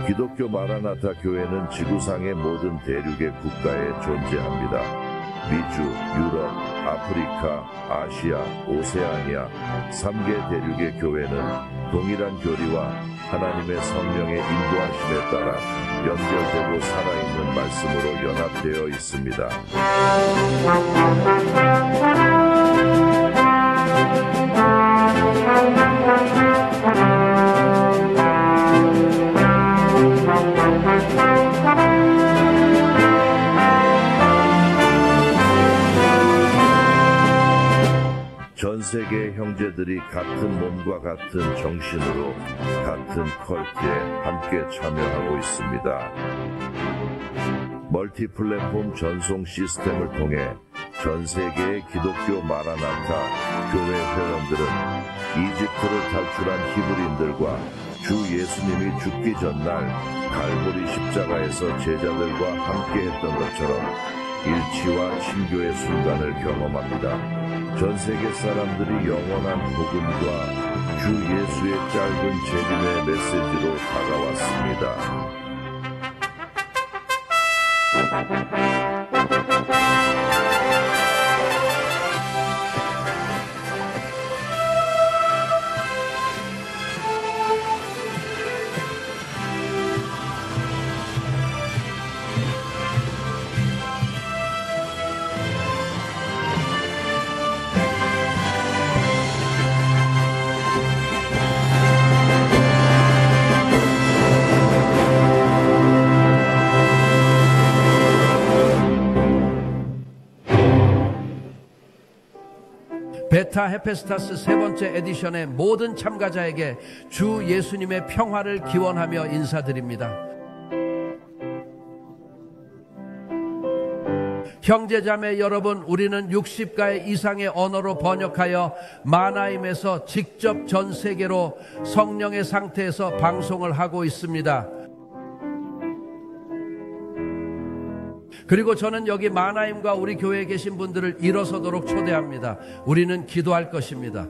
기독교 마라나타 교회는 지구상의 모든 대륙의 국가에 존재합니다. 미주, 유럽, 아프리카, 아시아, 오세아니아 3개 대륙의 교회는 동일한 교리와 하나님의 성령의 인도하심에 따라 연결되고 살아있는 말씀으로 연합되어 있습니다. 전 세계의 형제들이 같은 몸과 같은 정신으로 같은 컬트에 함께 참여하고 있습니다. 멀티플랫폼 전송 시스템을 통해 전 세계의 기독교 마라나타 교회 회원들은 이집트를 탈출한 히브리인들과 주 예수님이 죽기 전날 갈보리 십자가에서 제자들과 함께했던 것처럼 일치와 친교의 순간을 경험합니다. 전 세계 사람들이 영원한 복음과 주 예수의 짧은 재림의 메시지로 다가왔습니다. 베타 헤페스타스 세 번째 에디션의 모든 참가자에게 주 예수님의 평화를 기원하며 인사드립니다. 형제자매 여러분, 우리는 60가의 이상의 언어로 번역하여 마나임에서 직접 전 세계로 성령의 상태에서 방송을 하고 있습니다. 그리고 저는 여기 마나임과 우리 교회에 계신 분들을 일어서도록 초대합니다. 우리는 기도할 것입니다.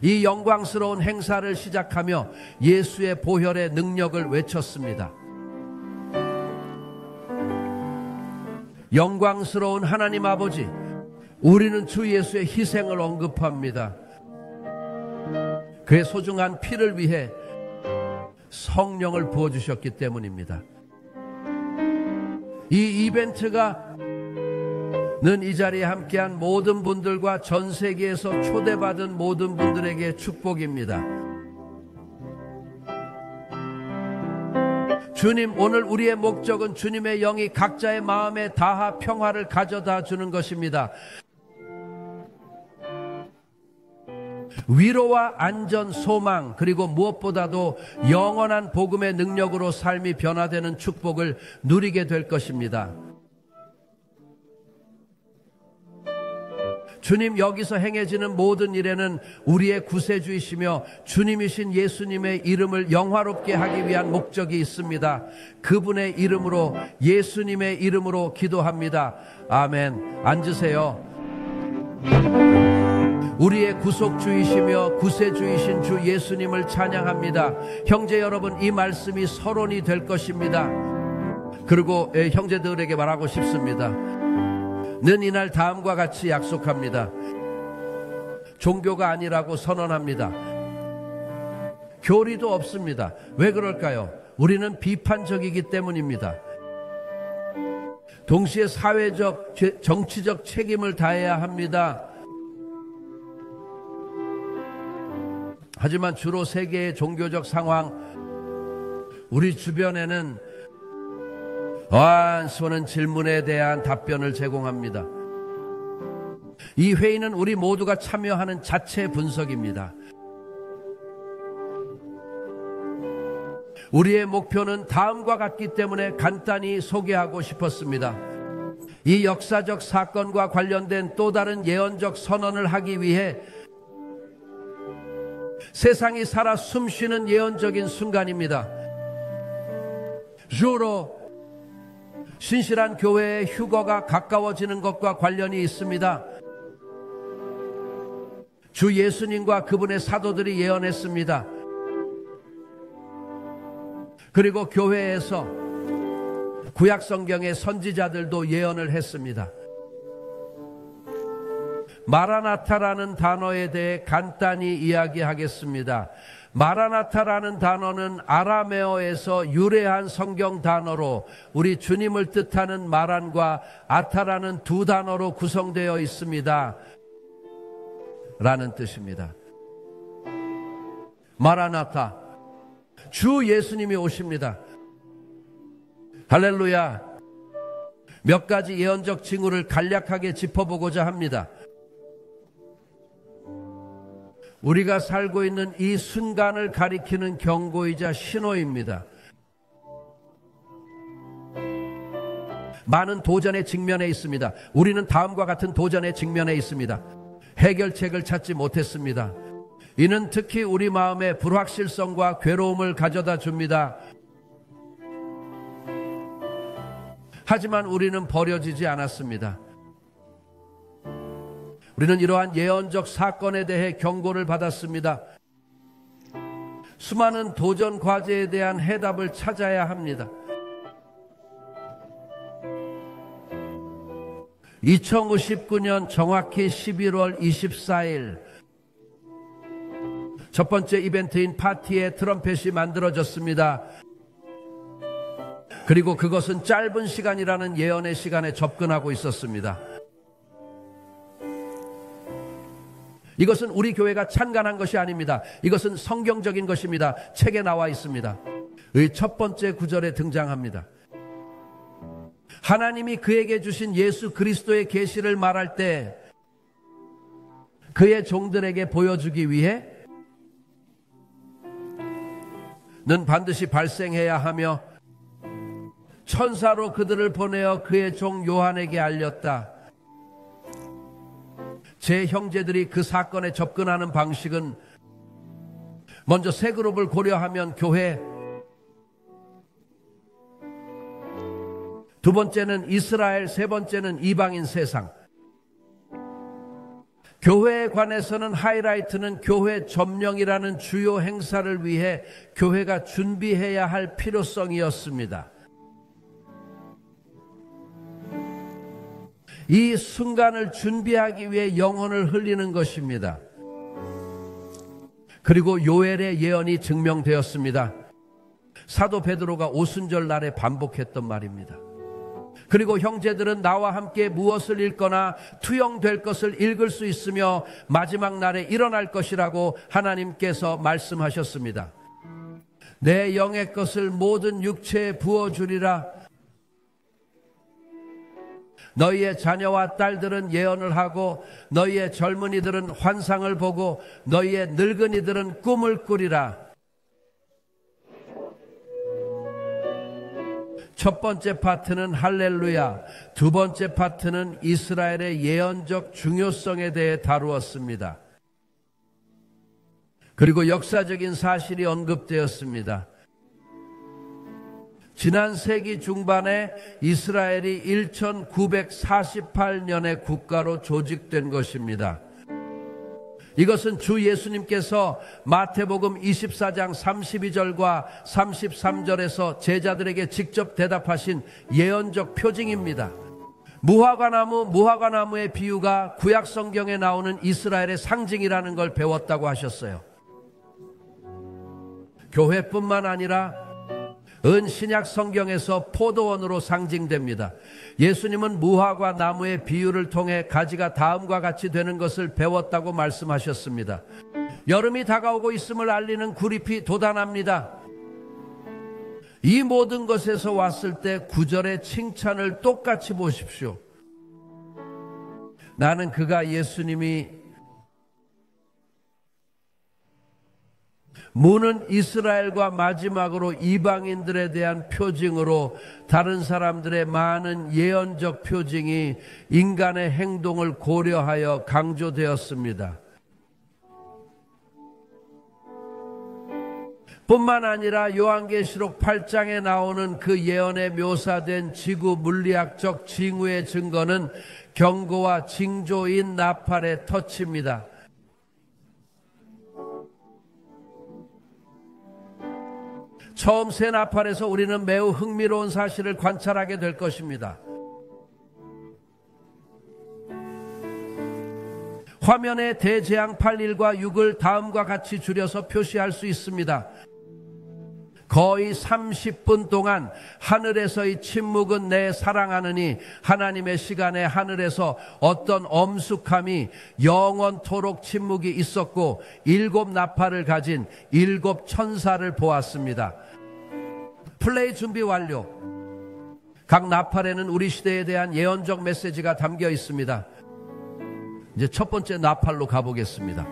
이 영광스러운 행사를 시작하며 예수의 보혈의 능력을 외쳤습니다. 영광스러운 하나님 아버지, 우리는 주 예수의 희생을 언급합니다. 그의 소중한 피를 위해 성령을 부어주셨기 때문입니다. 이 이벤트가 는 이 자리에 함께한 모든 분들과 전 세계에서 초대받은 모든 분들에게 축복입니다. 주님, 오늘 우리의 목적은 주님의 영이 각자의 마음에 다하 평화를 가져다 주는 것입니다. 위로와 안전, 소망, 그리고 무엇보다도 영원한 복음의 능력으로 삶이 변화되는 축복을 누리게 될 것입니다. 주님, 여기서 행해지는 모든 일에는 우리의 구세주이시며 주님이신 예수님의 이름을 영화롭게 하기 위한 목적이 있습니다. 그분의 이름으로, 예수님의 이름으로 기도합니다. 아멘. 앉으세요. 우리의 구속주이시며 구세주이신 주 예수님을 찬양합니다. 형제 여러분, 이 말씀이 서론이 될 것입니다. 그리고 형제들에게 말하고 싶습니다. 는 이날 다음과 같이 약속합니다. 종교가 아니라고 선언합니다. 교리도 없습니다. 왜 그럴까요? 우리는 비판적이기 때문입니다. 동시에 사회적, 정치적 책임을 다해야 합니다. 하지만 주로 세계의 종교적 상황, 우리 주변에는 수많은 질문에 대한 답변을 제공합니다. 이 회의는 우리 모두가 참여하는 자체 분석입니다. 우리의 목표는 다음과 같기 때문에 간단히 소개하고 싶었습니다. 이 역사적 사건과 관련된 또 다른 예언적 선언을 하기 위해 세상이 살아 숨쉬는 예언적인 순간입니다. 주로 신실한 교회의 휴거가 가까워지는 것과 관련이 있습니다. 주 예수님과 그분의 사도들이 예언했습니다. 그리고 교회에서 구약 성경의 선지자들도 예언을 했습니다. 마라나타라는 단어에 대해 간단히 이야기하겠습니다. 마라나타라는 단어는 아람에어에서 유래한 성경 단어로 우리 주님을 뜻하는 마란과 아타라는 두 단어로 구성되어 있습니다. 라는 뜻입니다. 마라나타, 주 예수님이 오십니다. 할렐루야. 몇 가지 예언적 징후를 간략하게 짚어보고자 합니다. 우리가 살고 있는 이 순간을 가리키는 경고이자 신호입니다. 많은 도전에 직면해 있습니다. 우리는 다음과 같은 도전에 직면해 있습니다. 해결책을 찾지 못했습니다. 이는 특히 우리 마음에 불확실성과 괴로움을 가져다 줍니다. 하지만 우리는 버려지지 않았습니다. 우리는 이러한 예언적 사건에 대해 경고를 받았습니다. 수많은 도전 과제에 대한 해답을 찾아야 합니다. 2019년 정확히 11월 24일 첫 번째 이벤트인 파티에 트럼펫이 만들어졌습니다. 그리고 그것은 짧은 시간이라는 예언의 시간에 접근하고 있었습니다. 이것은 우리 교회가 찬간한 것이 아닙니다. 이것은 성경적인 것입니다. 책에 나와 있습니다. 의 첫 번째 구절에 등장합니다. 하나님이 그에게 주신 예수 그리스도의 계시를 말할 때 그의 종들에게 보여주기 위해 는 반드시 발생해야 하며 천사로 그들을 보내어 그의 종 요한에게 알렸다. 제 형제들이 그 사건에 접근하는 방식은 먼저 세 그룹을 고려하면 교회, 두 번째는 이스라엘, 세 번째는 이방인 세상. 교회에 관해서는 하이라이트는 교회 점령이라는 주요 행사를 위해 교회가 준비해야 할 필요성이었습니다. 이 순간을 준비하기 위해 영혼을 흘리는 것입니다. 그리고 요엘의 예언이 증명되었습니다. 사도 베드로가 오순절 날에 반복했던 말입니다. 그리고 형제들은 나와 함께 무엇을 읽거나 투영될 것을 읽을 수 있으며 마지막 날에 일어날 것이라고 하나님께서 말씀하셨습니다. 내 영의 것을 모든 육체에 부어주리라. 너희의 자녀와 딸들은 예언을 하고 너희의 젊은이들은 환상을 보고 너희의 늙은이들은 꿈을 꾸리라. 첫 번째 파트는 할렐루야, 두 번째 파트는 이스라엘의 예언적 중요성에 대해 다루었습니다. 그리고 역사적인 사실이 언급되었습니다. 지난 세기 중반에 이스라엘이 1948년에 국가로 조직된 것입니다. 이것은 주 예수님께서 마태복음 24장 32절과 33절에서 제자들에게 직접 대답하신 예언적 표징입니다. 무화과나무의 비유가 구약 성경에 나오는 이스라엘의 상징이라는 걸 배웠다고 하셨어요. 교회뿐만 아니라 신약 성경에서 포도원으로 상징됩니다. 예수님은 무화과 나무의 비유를 통해 가지가 다음과 같이 되는 것을 배웠다고 말씀하셨습니다. 여름이 다가오고 있음을 알리는 구릿빛 돋아납니다. 이 모든 것에서 왔을 때 9절의 칭찬을 똑같이 보십시오. 나는 그가 예수님이 무는 이스라엘과 마지막으로 이방인들에 대한 표징으로 다른 사람들의 많은 예언적 표징이 인간의 행동을 고려하여 강조되었습니다. 뿐만 아니라 요한계시록 8장에 나오는 그 예언에 묘사된 지구 물리학적 징후의 증거는 경고와 징조인 나팔의 터치입니다. 처음 새 나팔에서 우리는 매우 흥미로운 사실을 관찰하게 될 것입니다. 화면에 대재앙 8일과 6을 다음과 같이 줄여서 표시할 수 있습니다. 거의 30분 동안 하늘에서의 침묵은 내 사랑하느니 하나님의 시간에 하늘에서 어떤 엄숙함이 영원토록 침묵이 있었고 7 나팔을 가진 7 천사를 보았습니다. 플레이 준비 완료. 각 나팔에는 우리 시대에 대한 예언적 메시지가 담겨 있습니다. 이제 첫 번째 나팔로 가보겠습니다.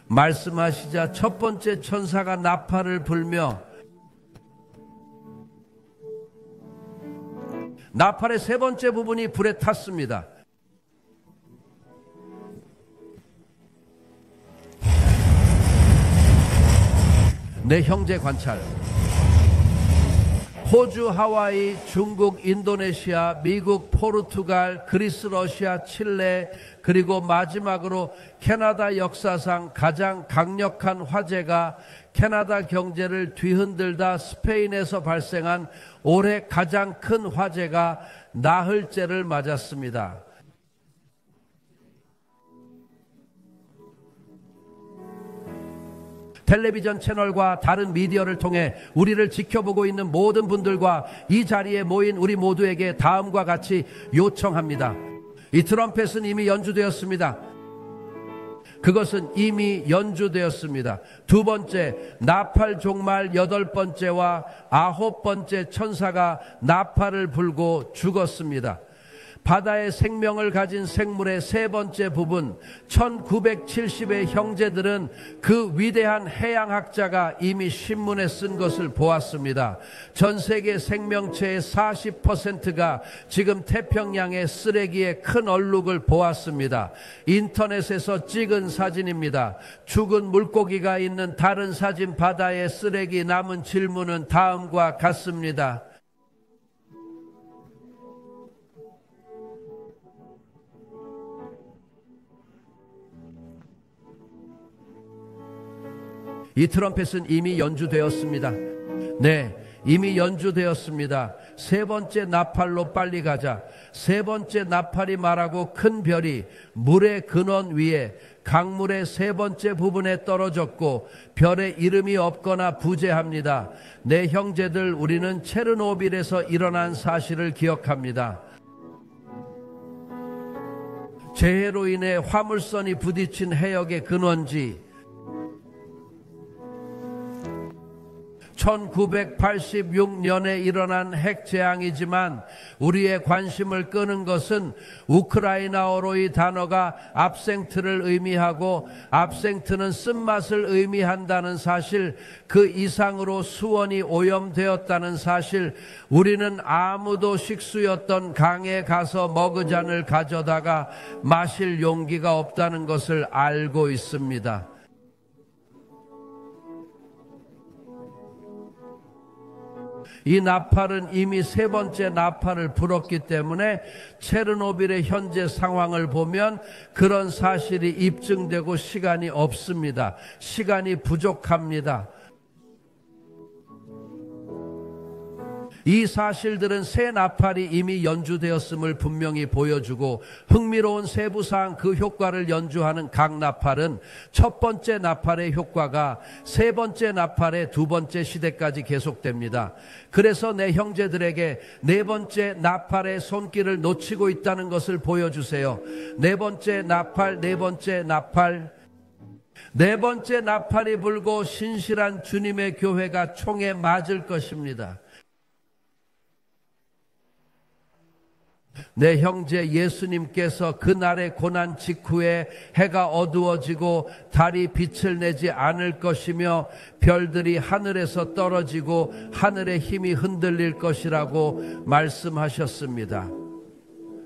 말씀하시자 첫 번째 천사가 나팔을 불며 나팔의 세 번째 부분이 불에 탔습니다. 내 형제 관찰. 호주, 하와이, 중국, 인도네시아, 미국, 포르투갈, 그리스, 러시아, 칠레, 그리고 마지막으로 캐나다 역사상 가장 강력한 화재가 캐나다 경제를 뒤흔들다 스페인에서 발생한 올해 가장 큰 화재가 나흘째를 맞았습니다. 텔레비전 채널과 다른 미디어를 통해 우리를 지켜보고 있는 모든 분들과 이 자리에 모인 우리 모두에게 다음과 같이 요청합니다. 이 트럼펫은 이미 연주되었습니다. 그것은 이미 연주되었습니다. 두 번째, 나팔 종말 8번째와 9번째 천사가 나팔을 불고 죽었습니다. 바다의 생명을 가진 생물의 세 번째 부분, 1970의 형제들은 그 위대한 해양학자가 이미 신문에 쓴 것을 보았습니다. 전 세계 생명체의 40%가 지금 태평양의 쓰레기의 큰 얼룩을 보았습니다. 인터넷에서 찍은 사진입니다. 죽은 물고기가 있는 다른 사진 바다의 쓰레기. 남은 질문은 다음과 같습니다. 이 트럼펫은 이미 연주되었습니다. 네, 이미 연주되었습니다. 세 번째 나팔로 빨리 가자. 세 번째 나팔이 말하고 큰 별이 물의 근원 위에 강물의 세 번째 부분에 떨어졌고 별의 이름이 없거나 부재합니다. 내 형제들, 우리는 체르노빌에서 일어난 사실을 기억합니다. 재해로 인해 화물선이 부딪힌 해역의 근원지, 1986년에 일어난 핵재앙이지만 우리의 관심을 끄는 것은 우크라이나어로의 단어가 압생트를 의미하고 압생트는 쓴맛을 의미한다는 사실, 그 이상으로 수원이 오염되었다는 사실, 우리는 아무도 식수였던 강에 가서 머그잔을 가져다가 마실 용기가 없다는 것을 알고 있습니다. 이 나팔은 이미 세 번째 나팔을 불었기 때문에 체르노빌의 현재 상황을 보면 그런 사실이 입증되고 시간이 없습니다. 시간이 부족합니다. 이 사실들은 새 나팔이 이미 연주되었음을 분명히 보여주고, 흥미로운 세부사항, 그 효과를 연주하는 각 나팔은 첫 번째 나팔의 효과가 세 번째 나팔의 두 번째 시대까지 계속됩니다. 그래서 내 형제들에게 네 번째 나팔의 손길을 놓치고 있다는 것을 보여주세요. 네 번째 나팔, 네 번째 나팔. 네 번째 나팔이 불고 신실한 주님의 교회가 총에 맞을 것입니다. 내 형제 예수님께서 그날의 고난 직후에 해가 어두워지고 달이 빛을 내지 않을 것이며 별들이 하늘에서 떨어지고 하늘의 힘이 흔들릴 것이라고 말씀하셨습니다.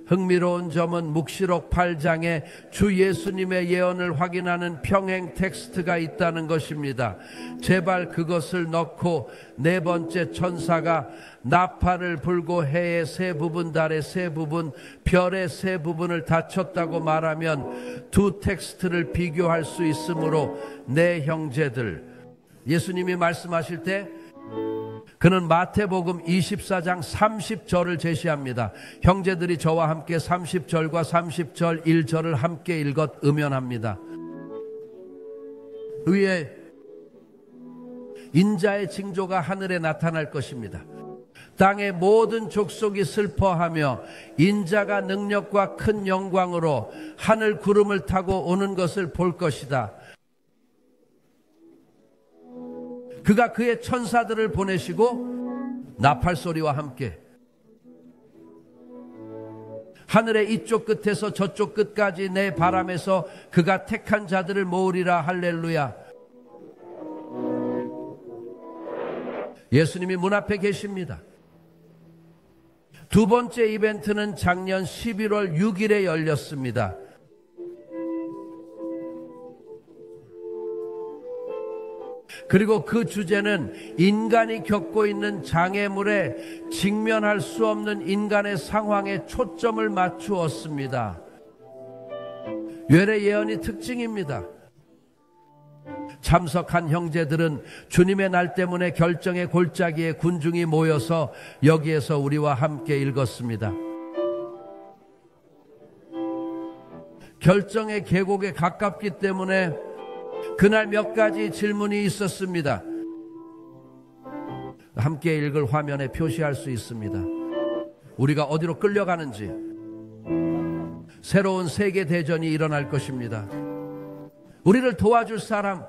흥미로운 점은 묵시록 8장에 주 예수님의 예언을 확인하는 평행 텍스트가 있다는 것입니다. 제발 그것을 넣고 네 번째 천사가 나팔을 불고 해의 세 부분, 달의 세 부분, 별의 세 부분을 닫혔다고 말하면 두 텍스트를 비교할 수 있으므로 내 형제들, 예수님이 말씀하실 때 그는 마태복음 24장 30절을 제시합니다. 형제들이 저와 함께 30절과 30절 1절을 함께 읽었 음연합니다. 위에 인자의 징조가 하늘에 나타날 것입니다. 땅의 모든 족속이 슬퍼하며 인자가 능력과 큰 영광으로 하늘 구름을 타고 오는 것을 볼 것이다. 그가 그의 천사들을 보내시고 나팔 소리와 함께 하늘의 이쪽 끝에서 저쪽 끝까지 내 바람에서 그가 택한 자들을 모으리라. 할렐루야. 예수님이 문 앞에 계십니다. 두 번째 이벤트는 작년 11월 6일에 열렸습니다. 그리고 그 주제는 인간이 겪고 있는 장애물에 직면할 수 없는 인간의 상황에 초점을 맞추었습니다. 외래 예언이 특징입니다. 참석한 형제들은 주님의 날 때문에 결정의 골짜기에 군중이 모여서 여기에서 우리와 함께 읽었습니다. 결정의 계곡에 가깝기 때문에 그날 몇 가지 질문이 있었습니다. 함께 읽을 화면에 표시할 수 있습니다. 우리가 어디로 끌려가는지, 새로운 세계대전이 일어날 것입니다. 우리를 도와줄 사람,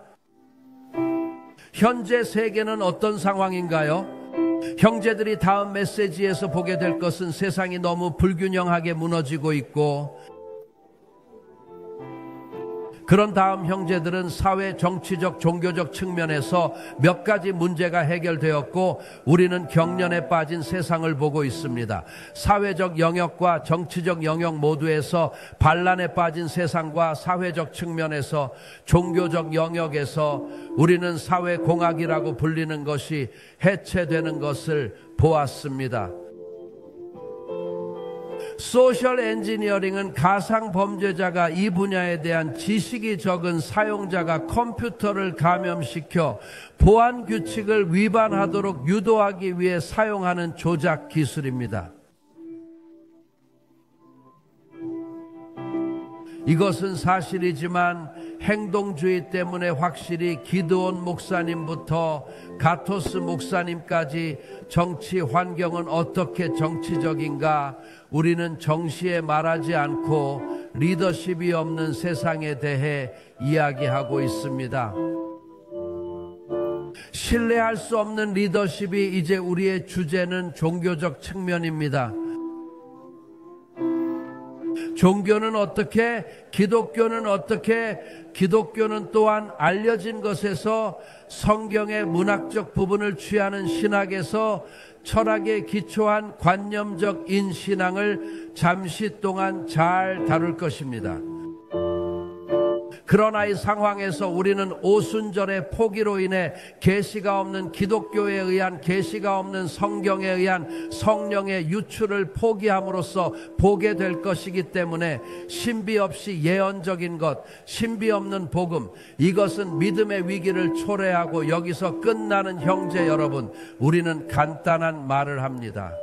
현재 세계는 어떤 상황인가요? 형제들이 다음 메시지에서 보게 될 것은 세상이 너무 불균형하게 무너지고 있고, 그런 다음 형제들은 사회, 정치적, 종교적 측면에서 몇 가지 문제가 해결되었고 우리는 경련에 빠진 세상을 보고 있습니다. 사회적 영역과 정치적 영역 모두에서 반란에 빠진 세상과 사회적 측면에서 종교적 영역에서 우리는 사회공학이라고 불리는 것이 해체되는 것을 보았습니다. 소셜 엔지니어링은 가상 범죄자가 이 분야에 대한 지식이 적은 사용자가 컴퓨터를 감염시켜 보안 규칙을 위반하도록 유도하기 위해 사용하는 조작 기술입니다. 이것은 사실이지만 행동주의 때문에 확실히 기드온 목사님부터 가토스 목사님까지 정치 환경은 어떻게 정치적인가? 우리는 정시에 말하지 않고 리더십이 없는 세상에 대해 이야기하고 있습니다. 신뢰할 수 없는 리더십이 이제 우리의 주제는 종교적 측면입니다. 종교는 어떻게, 기독교는 어떻게, 기독교는 또한 알려진 것에서 성경의 문학적 부분을 취하는 신학에서 철학에 기초한 관념적인 신앙을 잠시 동안 잘 다룰 것입니다. 그러나 이 상황에서 우리는 오순절의 포기로 인해 계시가 없는 기독교에 의한, 계시가 없는 성경에 의한 성령의 유출을 포기함으로써 보게 될 것이기 때문에 신비 없이 예언적인 것, 신비 없는 복음, 이것은 믿음의 위기를 초래하고 여기서 끝나는 형제 여러분, 우리는 간단한 말을 합니다.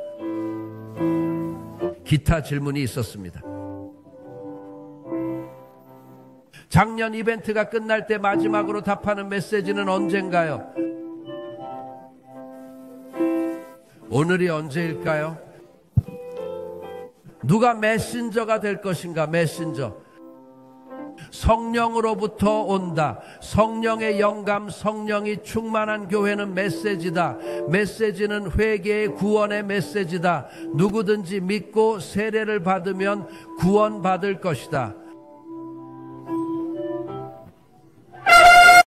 기타 질문이 있었습니다. 작년 이벤트가 끝날 때 마지막으로 답하는 메시지는 언젠가요? 오늘이 언제일까요? 누가 메신저가 될 것인가? 메신저. 성령으로부터 온다. 성령의 영감, 성령이 충만한 교회는 메시지다. 메시지는 회개의 구원의 메시지다. 누구든지 믿고 세례를 받으면 구원받을 것이다.